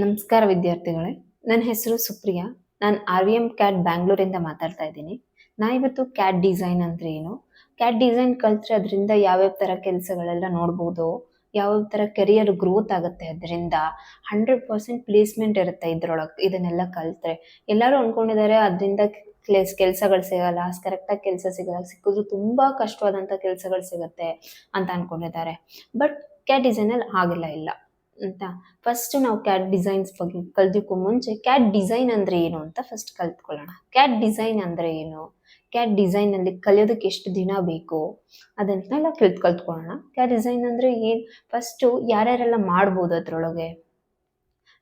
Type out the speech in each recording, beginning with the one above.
ನಮಸ್ಕಾರ ವಿದ್ಯಾರ್ಥಿಗಳೇ, ನನ್ನ ಹೆಸರು ಸುಪ್ರಿಯಾ. ನಾನು RVM CAD ಬ್ಯಾಂಗ್ಳೂರಿಂದ ಮಾತಾಡ್ತಾ ಇದ್ದೀನಿ. ಇವತ್ತು CAD ಡಿಸೈನ್ ಅಂದ್ರೆ ಏನು, CAD ಡಿಸೈನ್ ಕಲ್ತ್ರೆ ಅದರಿಂದ ಯಾವ್ಯಾವ ಥರ ಕೆಲಸಗಳೆಲ್ಲ ನೋಡ್ಬೋದು, ಯಾವ್ಯಾವ ಥರ ಕೆರಿಯರ್ ಗ್ರೋತ್ ಆಗುತ್ತೆ, ಅದರಿಂದ 100% ಪ್ಲೇಸ್ಮೆಂಟ್ ಇರುತ್ತೆ ಇದ್ರೊಳಗೆ. ಇದನ್ನೆಲ್ಲ ಕಲ್ತ್ರೆ ಎಲ್ಲರೂ ಅಂದ್ಕೊಂಡಿದ್ದಾರೆ ಅದರಿಂದ ಕೆಲಸಗಳು ಸಿಗಲ್ಲ, ಕರೆಕ್ಟಾಗಿ ಕೆಲಸ ಸಿಗಲ್ಲ, ಸಿಕ್ಕಿದ್ರು ತುಂಬ ಕಷ್ಟವಾದಂಥ ಕೆಲಸಗಳು ಸಿಗುತ್ತೆ ಅಂತ ಅಂದ್ಕೊಂಡಿದ್ದಾರೆ. ಬಟ್ CAD ಡಿಸೈನಲ್ಲಿ ಹಾಗೆಲ್ಲ ಇಲ್ಲ ಅಂತ. ಫಸ್ಟ್ ನಾವು ಕ್ಯಾಡ್ ಡಿಸೈನ್ಸ್ ಬಗ್ಗೆ ಕಲ್ತಿಕ್ಕೂ ಮುಂಚೆ ಕ್ಯಾಡ್ ಡಿಸೈನ್ ಅಂದ್ರೆ ಏನು ಅಂತ ಫಸ್ಟ್ ಕಲ್ತ್ಕೊಳ್ಳೋಣ. ಕ್ಯಾಡ್ ಡಿಸೈನ್ ಅಂದ್ರೆ ಏನು, ಕ್ಯಾಡ್ ಡಿಸೈನ್ ಅಲ್ಲಿ ಕಲಿಯೋದಕ್ಕೆ ಎಷ್ಟು ದಿನ ಬೇಕು ಅದನ್ನೆಲ್ಲ ಕಲ್ತ್ಕೊಳ್ಳೋಣ. ಕ್ಯಾಡ್ ಡಿಸೈನ್ ಅಂದ್ರೆ ಏನ್, ಫಸ್ಟ್ ಯಾರ್ಯಾರೆಲ್ಲ ಮಾಡ್ಬೋದು ಅದ್ರೊಳಗೆ.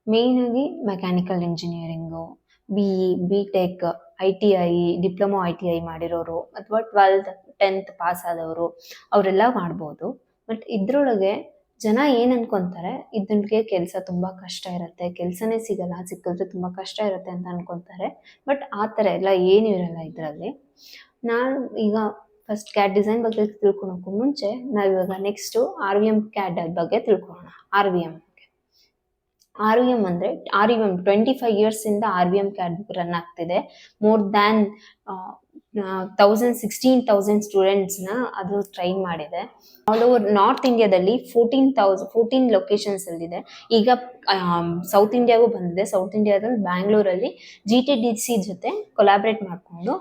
ಮೇನ್ ಆಗಿ mechanical engineering, BE, BTech, ITI, diploma ITI ಮಾಡಿರೋರು ಅಥವಾ 12th 10th ಪಾಸ್ ಆದವರು ಅವರೆಲ್ಲ ಮಾಡ್ಬೋದು. ಬಟ್ ಇದ್ರೊಳಗೆ ಜನ ಏನ್ ಅನ್ಕೊಂತಾರೆ, ಇದಕ್ಕೆ ಕೆಲಸ ತುಂಬಾ ಕಷ್ಟ ಇರುತ್ತೆ, ಕೆಲಸನೇ ಸಿಗಲ್ಲ, ಸಿಕ್ಕಿದ್ರೆ ತುಂಬಾ ಕಷ್ಟ ಇರುತ್ತೆ ಅಂತ ಅನ್ಕೊಂತಾರೆ. ಬಟ್ ಆ ಥರ ಎಲ್ಲ ಏನೂ ಇರಲ್ಲ ಇದರಲ್ಲಿ. ನಾನು ಈಗ ಫಸ್ಟ್ ಕ್ಯಾಡ್ ಡಿಸೈನ್ ಬಗ್ಗೆ ತಿಳ್ಕೊಳಕ್ಕೂ ಮುಂಚೆ ನಾವಿವಾಗ ನೆಕ್ಸ್ಟ್ RVM CAD ಬಗ್ಗೆ ತಿಳ್ಕೊಳ್ಳೋಣ. RVM ಅಂದ್ರೆ RVM 25 years ಇಂದ RVM CAD ರನ್ ಆಗ್ತಿದೆ. ಮೋರ್ ದ್ಯಾನ್ 16,000 ಸ್ಟೂಡೆಂಟ್ಸ್ನ ಅದು ಟ್ರೈನ್ ಮಾಡಿದೆ. ಆಲ್ ಓವರ್ ನಾರ್ತ್ ಇಂಡಿಯಾದಲ್ಲಿ 14 ಲೊಕೇಶನ್ಸ್ ಅಲ್ಲಿದೆ. ಈಗ ಸೌತ್ ಇಂಡಿಯಾಗೂ ಬಂದಿದೆ. ಸೌತ್ ಇಂಡಿಯಾದಲ್ಲಿ ಬ್ಯಾಂಗ್ಳೂರಲ್ಲಿ GTDC ಜೊತೆ ಕೊಲಾಬ್ರೇಟ್ ಮಾಡಿಕೊಂಡು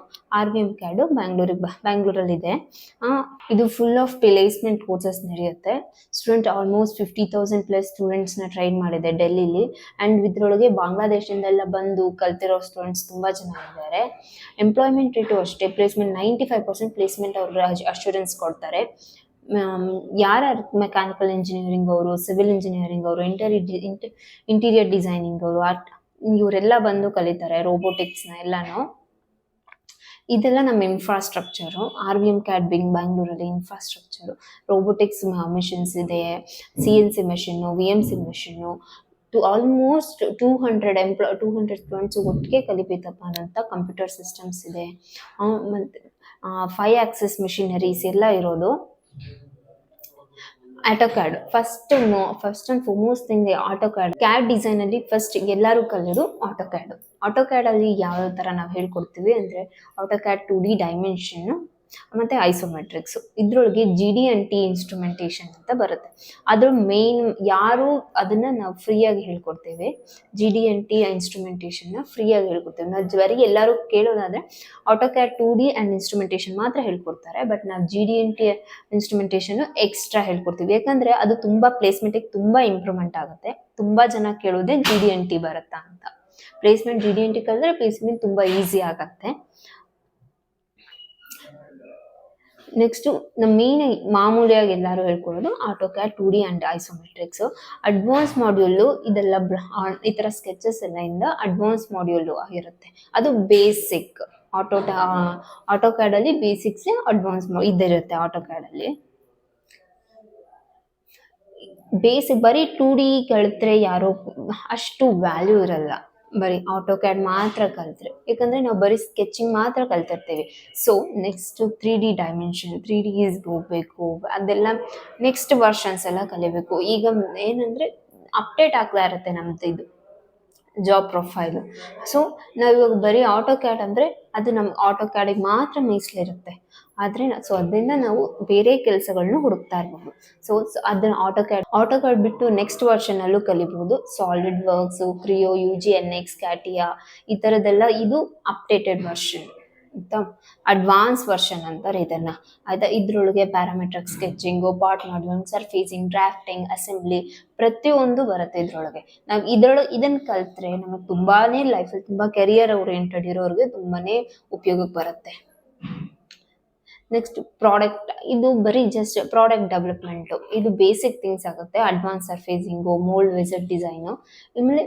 RVM CAD ಬ್ಯಾಂಗ್ಳೂರಲ್ಲಿದೆ. ಇದು ಫುಲ್ ಆಫ್ ಪ್ಲೇಸ್ಮೆಂಟ್ ಕೋರ್ಸಸ್ ನಡೆಯುತ್ತೆ. ಸ್ಟೂಡೆಂಟ್ ಆಲ್ಮೋಸ್ಟ್ 50,000 ಪ್ಲಸ್ ಸ್ಟೂಡೆಂಟ್ಸ್ನ ಟ್ರೈನ್ ಮಾಡಿದೆ ಡೆಲ್ಲಿಲಿ. ಆ್ಯಂಡ್ ಇದ್ರೊಳಗೆ ಬಾಂಗ್ಲಾದೇಶದಿಂದೆಲ್ಲ ಬಂದು ಕಲ್ತಿರೋ ಸ್ಟೂಡೆಂಟ್ಸ್ ತುಂಬ ಜನ ಇದ್ದಾರೆ. ಎಂಪ್ಲಾಯ್ಮೆಂಟ್ ರೇಟು ಅಷ್ಟೇ, ಪ್ಲೇಸ್ಮೆಂಟ್ 95% ಪ್ಲೇಸ್ಮೆಂಟ್ ಅವ್ರು ಅಶ್ಯೂರೆನ್ಸ್ ಕೊಡ್ತಾರೆ. ಯಾರ್ಯಾರು ಮೆಕ್ಯಾನಿಕಲ್ ಇಂಜಿನಿಯರಿಂಗ್ ಅವರು, ಸಿವಿಲ್ ಇಂಜಿನಿಯರಿಂಗ್ ಅವರು, ಇಂಟೀರಿಯರ್ ಡಿಸೈನಿಂಗ್ ಅವರು, ಇವರೆಲ್ಲ ಬಂದು ಕಲಿತಾರೆ ರೋಬೋಟಿಕ್ಸ್ನ ಎಲ್ಲಾನು. ಇದೆಲ್ಲ ನಮ್ಮ ಇನ್ಫ್ರಾಸ್ಟ್ರಕ್ಚರು. RVM CAD ಬ್ಯಾಂಗ್ಳೂರಲ್ಲಿ ಇನ್ಫ್ರಾಸ್ಟ್ರಕ್ಚರು, ರೋಬೋಟಿಕ್ಸ್ ಮಿಷನ್ಸ್ ಇದೆ, CNC machine, VMC machine, almost 200 students ಒಟ್ಟಿಗೆ ಕಲಿಬೇಕಪ್ಪ ಅಂತ ಕಂಪ್ಯೂಟರ್ ಸಿಸ್ಟಮ್ಸ್ ಇದೆ. ಮತ್ತು 5 ಆಕ್ಸಿಸ್ ಮಿಷಿನರೀಸ್ ಎಲ್ಲ ಇರೋದು. AutoCAD first and foremost thing AutoCAD. CAD design ಅಲ್ಲಿ ಫಸ್ಟ್ ಎಲ್ಲರೂ ಕಲಿಯೋದು AutoCAD ಅಲ್ಲಿ ಯಾವ ಥರ ನಾವು ಹೇಳ್ಕೊಡ್ತೀವಿ ಅಂದರೆ AutoCAD 2D ಡೈಮೆನ್ಷನ್ ಮತ್ತು ಐಸೋಮೆಟ್ರಿಕ್ಸ್. ಇದ್ರೊಳಗೆ GD&T ಇನ್ಸ್ಟ್ರುಮೆಂಟೇಷನ್ ಅಂತ ಬರುತ್ತೆ. ಅದ್ರ ಮೇನ್ ಯಾರು ಅದನ್ನ ನಾವು ಫ್ರೀಯಾಗಿ ಹೇಳ್ಕೊಡ್ತೇವೆ. GD&T ಇನ್ಸ್ಟ್ರುಮೆಂಟೇಷನ್ನ ಫ್ರೀಯಾಗಿ ಹೇಳ್ಕೊಡ್ತೇವೆ. ನಾವು ಬರೀ ಎಲ್ಲರೂ ಕೇಳೋದಾದ್ರೆ AutoCAD 2D ಆ್ಯಂಡ್ ಇನ್ಸ್ಟ್ರುಮೆಂಟೇಷನ್ ಮಾತ್ರ ಹೇಳ್ಕೊಡ್ತಾರೆ. ಬಟ್ ನಾವು GD&T ಇನ್ಸ್ಟ್ರುಮೆಂಟೇಷನ್ ಎಕ್ಸ್ಟ್ರಾ ಹೇಳ್ಕೊಡ್ತೀವಿ. ಯಾಕಂದ್ರೆ ಅದು ತುಂಬಾ ಪ್ಲೇಸ್ಮೆಂಟಿಗೆ ತುಂಬಾ ಇಂಪ್ರೂವ್ಮೆಂಟ್ ಆಗುತ್ತೆ. ತುಂಬಾ ಜನ ಕೇಳೋದೇ GD&T ಬರುತ್ತಾ ಅಂತ. ಪ್ಲೇಸ್ಮೆಂಟ್ GD&T ಕಲಿದ್ರೆ ಪ್ಲೇಸ್ಮೆಂಟ್ ತುಂಬಾ ಈಸಿ ಆಗತ್ತೆ. ನೆಕ್ಸ್ಟ್ ನಮ್ಮ ಮೇನ್ ಮಾಮೂಲಿಯಾಗಿ ಎಲ್ಲರೂ ಹೇಳ್ಕೊಳ್ಳೋದು AutoCAD 2D and isometrics. Advance module ಇದೆಲ್ಲ ಈ ಥರ ಸ್ಕೆಚಸ್ ಎಲ್ಲ ಇಂದ ಅಡ್ವಾನ್ಸ್ ಮಾಡ್ಯೂಲು ಆಗಿರುತ್ತೆ. ಅದು ಬೇಸಿಕ್ AutoCAD ಅಲ್ಲಿ ಬೇಸಿಕ್ಸ್, ಅಡ್ವಾನ್ಸ್ ಇದಿರುತ್ತೆ. AutoCAD ಅಲ್ಲಿ ಬೇಸಿಕ್ ಬರೀ 2D ಕಲಿತ್ರೆ ಯಾರೋ ಅಷ್ಟು ವ್ಯಾಲ್ಯೂ ಇರಲ್ಲ, ಬರೀ AutoCAD ಮಾತ್ರ ಕಲಿತ್ರೆ. ಯಾಕಂದ್ರೆ ನಾವು ಬರೀ ಸ್ಕೆಚಿಂಗ್ ಮಾತ್ರ ಕಲ್ತಿರ್ತೀವಿ. So next 3D dimension, 3D's ಹೋಗ್ಬೇಕು, ಅದೆಲ್ಲ ನೆಕ್ಸ್ಟ್ ವರ್ಷನ್ಸ್ ಎಲ್ಲ ಕಲಿಬೇಕು. ಈಗ ಏನಂದ್ರೆ ಅಪ್ಡೇಟ್ ಆಗ್ತಾ ಇರುತ್ತೆ ನಮ್ದು ಇದು ಜಾಬ್ ಪ್ರೊಫೈಲು. ಸೊ ನಾವಿವಾಗ ಬರೀ AutoCAD ಅಂದರೆ ಅದು ನಮ್ಮ AutoCADಗೆ ಮಾತ್ರ ಮೀಸಲಿರುತ್ತೆ. ಆದರೆ ಅದರಿಂದ ನಾವು ಬೇರೆ ಕೆಲಸಗಳನ್ನ ಹುಡುಕ್ತಾ ಇರ್ಬೋದು. ಸೊ ಅದನ್ನ AutoCAD ಬಿಟ್ಟು ನೆಕ್ಸ್ಟ್ ವರ್ಷನಲ್ಲೂ ಕಲಿಬೋದು. Solid works, Creo, UG, NX, CATIA ಈ ಥರದ್ದೆಲ್ಲ ಇದು ಅಪ್ಡೇಟೆಡ್ ವರ್ಷನ್ ಅಂತ, ಅಡ್ವಾನ್ಸ್ ವರ್ಷನ್ ಅಂತಾರೆ ಇದನ್ನ. ಆಯ್ತಾ, ಇದ್ರೊಳಗೆ parametric sketching, part module, surfacing, drafting, assembly ಪ್ರತಿಯೊಂದು ಬರುತ್ತೆ ಇದ್ರೊಳಗೆ. ನಾವು ಇದನ್ನ ಕಲ್ತ್ರೆ ನಮಗೆ ತುಂಬಾನೇ ಲೈಫಲ್ಲಿ ತುಂಬಾ ಕೆರಿಯರ್ ಓರಿಯೆಂಟೆಡ್ ಇರೋರಿಗೆ ತುಂಬಾನೇ ಉಪಯೋಗಕ್ಕೆ ಬರುತ್ತೆ. ನೆಕ್ಸ್ಟ್ ಪ್ರಾಡಕ್ಟ್, ಇದು ಬರೀ ಜಸ್ಟ್ ಪ್ರಾಡಕ್ಟ್ ಡೆವಲಪ್ಮೆಂಟು, ಇದು ಬೇಸಿಕ್ ಥಿಂಗ್ಸ್ ಆಗುತ್ತೆ. ಅಡ್ವಾನ್ಸ್ ಸರ್ಫೇಸಿಂಗು, ಮೋಲ್ಡ್ ವಿಸಿಟ್ ಡಿಸೈನು, ಆಮೇಲೆ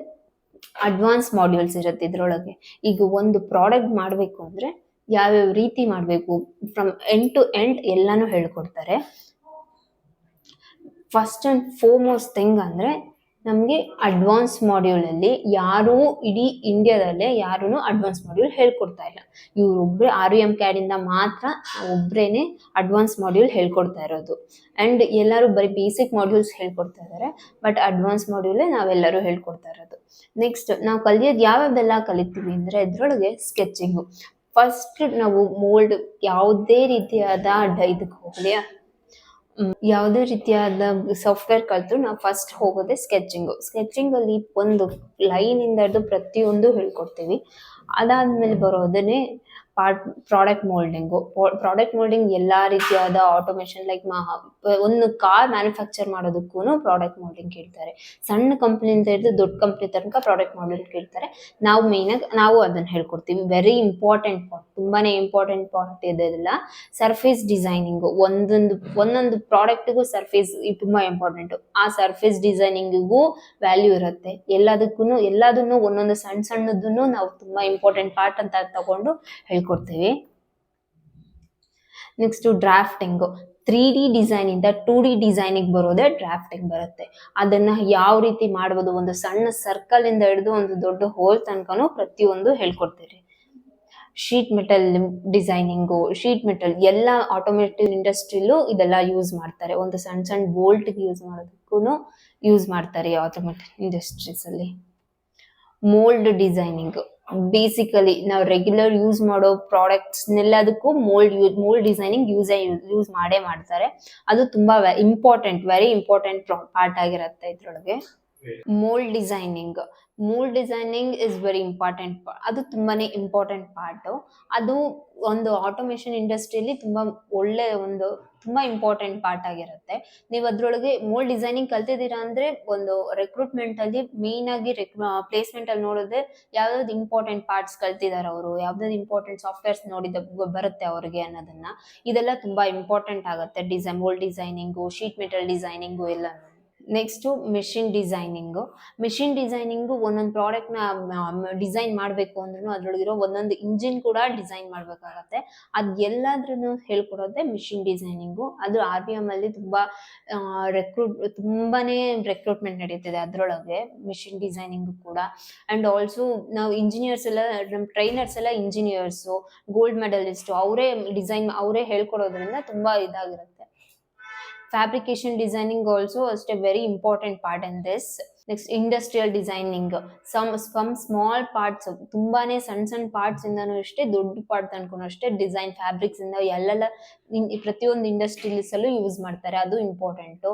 ಅಡ್ವಾನ್ಸ್ ಮಾಡ್ಯೂಲ್ಸ್ ಇರುತ್ತೆ ಇದ್ರೊಳಗೆ. ಈಗ ಒಂದು ಪ್ರಾಡಕ್ಟ್ ಮಾಡಬೇಕು ಅಂದರೆ ಯಾವ್ಯಾವ ರೀತಿ ಮಾಡಬೇಕು, ಫ್ರಮ್ ಎಂಡ್ ಟು ಎಂಡ್ ಎಲ್ಲಾನು ಹೇಳ್ಕೊಡ್ತಾರೆ. ಫಸ್ಟ್ ಆ್ಯಂಡ್ ಫೋರ್ಮೋಸ್ಟ್ ಥಿಂಗ್ ಅಂದರೆ ನಮಗೆ ಅಡ್ವಾನ್ಸ್ ಮಾಡ್ಯೂಲಲ್ಲಿ ಯಾರೂ ಇಡೀ ಇಂಡಿಯಾದಲ್ಲೇ ಯಾರೂ ಅಡ್ವಾನ್ಸ್ ಮಾಡ್ಯೂಲ್ ಹೇಳ್ಕೊಡ್ತಾ ಇಲ್ಲ. ಇವರೊಬ್ಬರೇ RVM CAD ಇಂದ ಮಾತ್ರ ಒಬ್ಬರೇನೆ ಅಡ್ವಾನ್ಸ್ ಮಾಡ್ಯೂಲ್ ಹೇಳ್ಕೊಡ್ತಾ ಇರೋದು. ಆ್ಯಂಡ್ ಎಲ್ಲರೂ ಬರೀ ಬೇಸಿಕ್ ಮಾಡ್ಯೂಲ್ಸ್ ಹೇಳ್ಕೊಡ್ತಾ ಇದ್ದಾರೆ, ಬಟ್ ಅಡ್ವಾನ್ಸ್ ಮಾಡ್ಯೂಲೇ ನಾವೆಲ್ಲರೂ ಹೇಳ್ಕೊಡ್ತಾ ಇರೋದು. ನೆಕ್ಸ್ಟ್ ನಾವು ಕಲಿಯೋದು ಯಾವ್ಯಾವ್ದೆಲ್ಲ ಕಲಿತೀವಿ ಅಂದರೆ ಇದರೊಳಗೆ ಸ್ಕೆಚಿಂಗು. ಫಸ್ಟ್ ನಾವು ಮೋಲ್ಡ್ ಯಾವುದೇ ರೀತಿಯಾದ ಇದಕ್ಕೆ ಹೋಗಲಿ, ಯಾವುದೇ ರೀತಿಯಾದ ಸಾಫ್ಟ್ವೇರ್ ಕಲಿತು ನಾವು ಫಸ್ಟ್ ಹೋಗೋದೇ ಸ್ಕೆಚಿಂಗ್ ಅಲ್ಲಿ ಒಂದು ಲೈನ್ ಇಂದ ಹಿಡಿದು ಪ್ರತಿಯೊಂದು ಹೇಳ್ಕೊಡ್ತೀವಿ. ಅದಾದ್ಮೇಲೆ ಬರೋದನ್ನೇ ಪ್ರಾಡಕ್ಟ್ ಮೋಲ್ಡಿಂಗ್ ಎಲ್ಲಾ ರೀತಿಯಾದ ಆಟೋಮೇಶನ್, ಲೈಕ್ ಒಂದು ಕಾರ್ ಮ್ಯಾನುಫ್ಯಾಕ್ಚರ್ ಮಾಡೋದಕ್ಕೂ ಪ್ರಾಡಕ್ಟ್ ಮೋಲ್ಡಿಂಗ್ ಕೇಳ್ತಾರೆ. ಸಣ್ಣ ಕಂಪ್ನಿಯಿಂದ ಹಿಡಿದು ದೊಡ್ಡ ಕಂಪ್ನಿ ತನಕ ಪ್ರಾಡಕ್ಟ್ ಮೋಲ್ಡಿಂಗ್ ಕೇಳ್ತಾರೆ. ನಾವು ಅದನ್ನ ಹೇಳ್ಕೊಡ್ತೀವಿ. ವೆರಿ ಇಂಪಾರ್ಟೆಂಟ್ ಪಾರ್ಟ್, ತುಂಬಾನೇ ಇಂಪಾರ್ಟೆಂಟ್ ಪಾರ್ಟ್ ಇದೆಲ್ಲ ಸರ್ಫೇಸ್ ಡಿಸೈನಿಂಗ್. ಒಂದೊಂದು ಪ್ರಾಡಕ್ಟ್ಗೂ ಸರ್ಫೇಸ್ ತುಂಬಾ ಇಂಪಾರ್ಟೆಂಟ್. ಆ ಸರ್ಫೇಸ್ ಡಿಸೈನಿಂಗಿಗೂ ವ್ಯಾಲ್ಯೂ ಇರುತ್ತೆ. ಎಲ್ಲದನ್ನು ಒಂದೊಂದು ಸಣ್ಣದನ್ನು ನಾವು ತುಂಬಾ ಇಂಪಾರ್ಟೆಂಟ್ ಪಾರ್ಟ್ ಅಂತ ತಗೊಂಡು ಹೇಳ್ಕೊಡ್ತೀವಿ. Next drafting. 3D ಡಿಸೈನ್ ಇಂದ 2D ಡಿಸೈನಿಗೆ ಬರೋದೇ ಡ್ರಾಫ್ಟಿಂಗ್ ಬರುತ್ತೆ. ಅದನ್ನ ಯಾವ ರೀತಿ ಮಾಡ್ಬೋದು, ಒಂದು ಸಣ್ಣ ಸರ್ಕಲ್ ಇಂದ ಹಿಡಿದು ಒಂದು ದೊಡ್ಡ ಹೋಲ್ ತನಕನೂ ಪ್ರತಿಯೊಂದು ಹೇಳ್ಕೊಡ್ತೀರಿ. ಶೀಟ್ ಮೆಟಲ್ ಡಿಸೈನಿಂಗು, ಎಲ್ಲ ಆಟೋಮೇಟಿವ್ ಇಂಡಸ್ಟ್ರಿಲೂ ಇದೆಲ್ಲ ಯೂಸ್ ಮಾಡ್ತಾರೆ. ಒಂದು ಸಣ್ಣ ಬೋಲ್ಟ್ ಯೂಸ್ ಮಾಡೋದಕ್ಕೂ ಯೂಸ್ ಮಾಡ್ತಾರೆ ಆಟೋಮೇಟಿವ್ ಇಂಡಸ್ಟ್ರೀಸ್ ಅಲ್ಲಿ. ಮೋಲ್ಡ್ ಡಿಸೈನಿಂಗ್, ಬೇಸಿಕಲಿ ನಾವು ರೆಗ್ಯುಲರ್ ಯೂಸ್ ಮಾಡೋ ಪ್ರಾಡಕ್ಟ್ಸ್ ಎಲ್ಲದಕ್ಕೂ ಮೋಲ್ಡ್ ಡಿಸೈನಿಂಗ್ ಯೂಸ್ ಮಾಡೇ ಮಾಡ್ತಾರೆ. ಅದು ತುಂಬಾ ವೆರಿ ಇಂಪಾರ್ಟೆಂಟ್ ಪಾರ್ಟ್ ಆಗಿರುತ್ತೆ ಇದ್ರೊಳಗೆ. Mould designing is very important. ಅದು ತುಂಬಾನೇ ಇಂಪಾರ್ಟೆಂಟ್ ಪಾರ್ಟ್. ಅದು ಒಂದು ಆಟೋಮೇಶನ್ ಇಂಡಸ್ಟ್ರಿಯಲ್ಲಿ ತುಂಬಾ ಇಂಪಾರ್ಟೆಂಟ್ ಪಾರ್ಟ್ ಆಗಿರುತ್ತೆ. ನೀವು ಅದ್ರೊಳಗೆ ಮೋಲ್ಡ್ ಡಿಸೈನಿಂಗ್ ಕಲ್ತಿದ್ದೀರಾ ಅಂದ್ರೆ ಒಂದು ರೆಕ್ರೂಟ್ಮೆಂಟ್ ಅಲ್ಲಿ ಮೇನ್ ಆಗಿ ಪ್ಲೇಸ್ಮೆಂಟ್ ಅಲ್ಲಿ ನೋಡಿದ್ರೆ ಯಾವ್ದಾವ್ದು ಇಂಪಾರ್ಟೆಂಟ್ ಪಾರ್ಟ್ಸ್ ಕಲ್ತಿದಾರೆ ಅವರು, ಯಾವ್ದಾವ್ದು ಇಂಪಾರ್ಟೆಂಟ್ ಸಾಫ್ಟ್ವೇರ್ಸ್ ನೋಡಿದ ಬರುತ್ತೆ ಅವ್ರಿಗೆ ಅನ್ನೋದನ್ನ, ಇದೆಲ್ಲ ತುಂಬಾ ಇಂಪಾರ್ಟೆಂಟ್ ಆಗುತ್ತೆ. Mould designing, sheet metal designing ಎಲ್ಲ. ನೆಕ್ಸ್ಟ್ ಮಿಷಿನ್ ಡಿಸೈನಿಂಗು ಒಂದೊಂದು ಪ್ರಾಡಕ್ಟ್ ನ ಡಿಸೈನ್ ಮಾಡಬೇಕು ಅಂದ್ರೂ ಅದ್ರೊಳಗಿರೋ ಒಂದೊಂದು ಇಂಜಿನ್ ಕೂಡ ಡಿಸೈನ್ ಮಾಡ್ಬೇಕಾಗತ್ತೆ. ಅದ್ ಎಲ್ಲಾದ್ರೂ ಹೇಳ್ಕೊಡೋದೇ ಮಿಷಿನ್ ಡಿಸೈನಿಂಗು. ಅದು RVM ಅಲ್ಲಿ ತುಂಬಾನೇ ರೆಕ್ರೂಟ್ಮೆಂಟ್ ನಡೀತಿದೆ ಅದ್ರೊಳಗೆ, ಮಿಷಿನ್ ಡಿಸೈನಿಂಗ್ ಕೂಡ. ಅಂಡ್ ಆಲ್ಸೋ ನಾವು ಇಂಜಿನಿಯರ್ಸ್ ಎಲ್ಲ, ನಮ್ಮ ಟ್ರೈನರ್ಸ್ ಎಲ್ಲ ಇಂಜಿನಿಯರ್ಸು, ಗೋಲ್ಡ್ ಮೆಡಲಿಸ್ಟ್, ಅವರೇ ಹೇಳ್ಕೊಡೋದ್ರಿಂದ ತುಂಬಾ ಇದಾಗಿರುತ್ತೆ. ಫ್ಯಾಬ್ರಿಕೇಶನ್ ಡಿಸೈನಿಂಗ್ ಆಲ್ಸೋ ಅಷ್ಟೇ very important part in this. Next industrial designing, some small parts, ತುಂಬಾನೇ ಸಣ್ಣ ಪಾರ್ಟ್ಸ್ ಇಂದನೂ ಅಷ್ಟೇ ದೊಡ್ಡ ಪಾರ್ಟ್ ತನಕ ಅಷ್ಟೇ ಡಿಸೈನ್ ಫ್ಯಾಬ್ರಿಕ್ಸ್ ಇಂದ ಎಲ್ಲೆಲ್ಲ ಪ್ರತಿಯೊಂದು ಇಂಡಸ್ಟ್ರೀಸ್ ಅಲ್ಲೂ ಯೂಸ್ ಮಾಡ್ತಾರೆ. ಅದು ಇಂಪಾರ್ಟೆಂಟ್.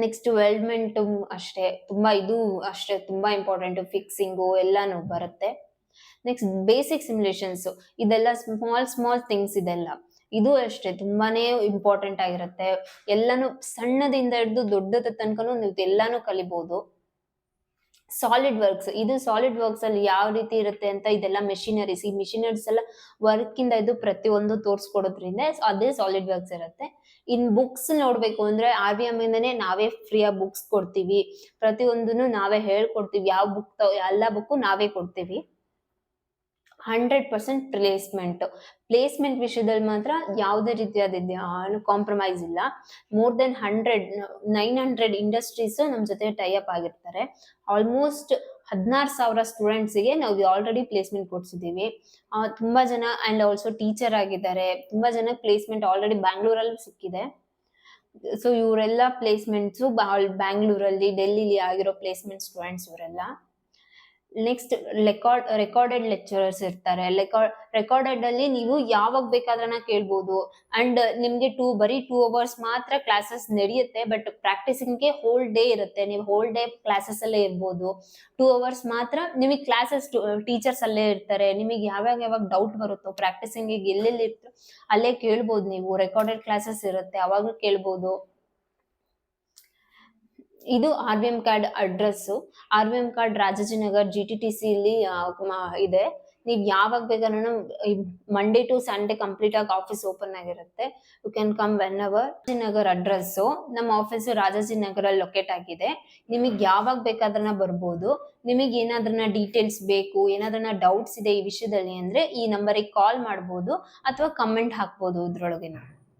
ನೆಕ್ಸ್ಟ್ ವೆಲ್ಡ್ಮೆಂಟ್ ಅಷ್ಟೇ ತುಂಬಾ ಇಂಪಾರ್ಟೆಂಟ್. ಫಿಕ್ಸಿಂಗು ಎಲ್ಲಾನು ಬರುತ್ತೆ. ನೆಕ್ಸ್ಟ್ ಬೇಸಿಕ್ ಸಿಮ್ಯುಲೇಷನ್ಸ್, ಇದೆಲ್ಲ ಸ್ಮಾಲ್ ಥಿಂಗ್ಸ್. ಇದು ಅಷ್ಟೇ ತುಂಬಾನೇ ಇಂಪಾರ್ಟೆಂಟ್ ಆಗಿರುತ್ತೆ. ಎಲ್ಲಾನು ಸಣ್ಣದಿಂದ ಹಿಡಿದು ದೊಡ್ಡದ ತನಕನೂ ನೀವು ಎಲ್ಲಾನು ಕಲಿಬಹುದು. ಸಾಲಿಡ್ ವರ್ಕ್ಸ್ ಅಲ್ಲಿ ಯಾವ ರೀತಿ ಇರುತ್ತೆ ಅಂತ, ಇದೆಲ್ಲ ಮೆಷಿನರೀಸ್. ಈ ಮೆಷಿನರೀಸ್ ಎಲ್ಲ ವರ್ಕ್ ಇಂದ ಇದು ಪ್ರತಿಯೊಂದು ತೋರಿಸ್ಕೊಡೋದ್ರಿಂದ ಅದೇ ಸಾಲಿಡ್ ವರ್ಕ್ಸ್ ಇರುತ್ತೆ. ಇನ್ ಬುಕ್ಸ್ ನೋಡ್ಬೇಕು ಅಂದ್ರೆ RVM ಇಂದನೇ ನಾವೇ ಫ್ರೀಯಾಗಿ ಬುಕ್ಸ್ ಕೊಡ್ತೀವಿ. ಪ್ರತಿಯೊಂದನ್ನು ನಾವೇ ಹೇಳ್ಕೊಡ್ತೀವಿ. ಎಲ್ಲ ಬುಕ್ ನಾವೇ ಕೊಡ್ತೀವಿ. 100% ಪ್ಲೇಸ್ಮೆಂಟ್ ವಿಷಯದಲ್ಲಿ ಮಾತ್ರ ಯಾವುದೇ ರೀತಿಯಾದ ಕಾಂಪ್ರಮೈಸ್ ಇಲ್ಲ. ಮೋರ್ ದೆನ್ 900 ಇಂಡಸ್ಟ್ರೀಸ್ ನಮ್ಮ ಜೊತೆ ಟೈ ಅಪ್ ಆಗಿರ್ತಾರೆ. ಆಲ್ಮೋಸ್ಟ್ 16,000 ಸ್ಟೂಡೆಂಟ್ಸ್ಗೆ ನಾವು ಆಲ್ರೆಡಿ ಪ್ಲೇಸ್ಮೆಂಟ್ ಕೊಡ್ಸಿದೀವಿ. ತುಂಬಾ ಜನ ಅಂಡ್ ಆಲ್ಸೋ ಟೀಚರ್ ಆಗಿದ್ದಾರೆ. ತುಂಬಾ ಜನ ಪ್ಲೇಸ್ಮೆಂಟ್ ಆಲ್ರೆಡಿ ಬ್ಯಾಂಗ್ಳೂರಲ್ಲಿ ಸಿಕ್ಕಿದೆ. ಸೊ ಇವರೆಲ್ಲ ಪ್ಲೇಸ್ಮೆಂಟ್ಸು ಬ್ಯಾಂಗ್ಳೂರಲ್ಲಿ, ಡೆಲ್ಲಿಲಿ ಆಗಿರೋ ಪ್ಲೇಸ್ಮೆಂಟ್ ಸ್ಟೂಡೆಂಟ್ಸ್ ಇವರೆಲ್ಲ. ನೆಕ್ಸ್ಟ್ ರೆಕಾರ್ಡೆಡ್ ಲೆಕ್ಚರರ್ಸ್ ಇರ್ತಾರೆ. ರೆಕಾರ್ಡೆಡ್ ಅಲ್ಲಿ ನೀವು ಯಾವಾಗ ಬೇಕಾದ್ರನ ಕೇಳ್ಬೋದು. ಅಂಡ್ ನಿಮ್ಗೆ ಬರೀ 2 ಅವರ್ಸ್ ಮಾತ್ರ ಕ್ಲಾಸಸ್ ನಡೆಯುತ್ತೆ. ಬಟ್ ಪ್ರಾಕ್ಟೀಸಿಂಗ್ಗೆ ಹೋಲ್ ಡೇ ಇರುತ್ತೆ. ನೀವು ಹೋಲ್ ಡೇ ಕ್ಲಾಸಸ್ ಅಲ್ಲೇ ಇರ್ಬೋದು. 2 ಅವರ್ಸ್ ಮಾತ್ರ ನಿಮಗೆ ಕ್ಲಾಸಸ್ ಟೀಚರ್ಸ್ ಅಲ್ಲೇ ಇರ್ತಾರೆ. ನಿಮಗೆ ಯಾವಾಗ ಡೌಟ್ ಬರುತ್ತೋ ಪ್ರಾಕ್ಟೀಸಿಂಗ್ ಎಲ್ಲೆಲ್ಲಿ ಇರ್ತೋ ಅಲ್ಲೇ ಕೇಳ್ಬೋದು. ನೀವು ರೆಕಾರ್ಡೆಡ್ ಕ್ಲಾಸಸ್ ಇರುತ್ತೆ, ಅವಾಗ ಕೇಳ್ಬೋದು. ಇದು RVM CAD address. RVM CAD Rajajinagar GTTC ಇಲ್ಲಿ ಇದೆ. ನೀವು ಯಾವಾಗ ಬೇಕಾದ್ರೂ ಮಂಡೇ ಟು ಸಂಡೇ ಕಂಪ್ಲೀಟ್ ಆಗಿ ಆಫೀಸ್ ಓಪನ್ ಆಗಿರುತ್ತೆ. You can come whenever. Rajajinagar address. ನಮ್ಮ ಆಫೀಸ್ ರಾಜಾಜಿನಗರ್ ಅಲ್ಲಿ ಲೊಕೇಟ್ ಆಗಿದೆ. ನಿಮಗೆ ಯಾವಾಗ ಬೇಕಾದ್ರೂ ಬರ್ಬೋದು. ನಿಮಗೆ ಏನಾದ್ರೂ ಡೀಟೇಲ್ಸ್ ಬೇಕು, ಏನಾದ್ರೂ ಡೌಟ್ಸ್ ಇದೆ ಈ ವಿಷಯದಲ್ಲಿ ಅಂದ್ರೆ ಈ ನಂಬರಿಗೆ ಕಾಲ್ ಮಾಡ್ಬೋದು ಅಥವಾ ಕಮೆಂಟ್ ಹಾಕ್ಬೋದು ಇದ್ರೊಳಗೆ.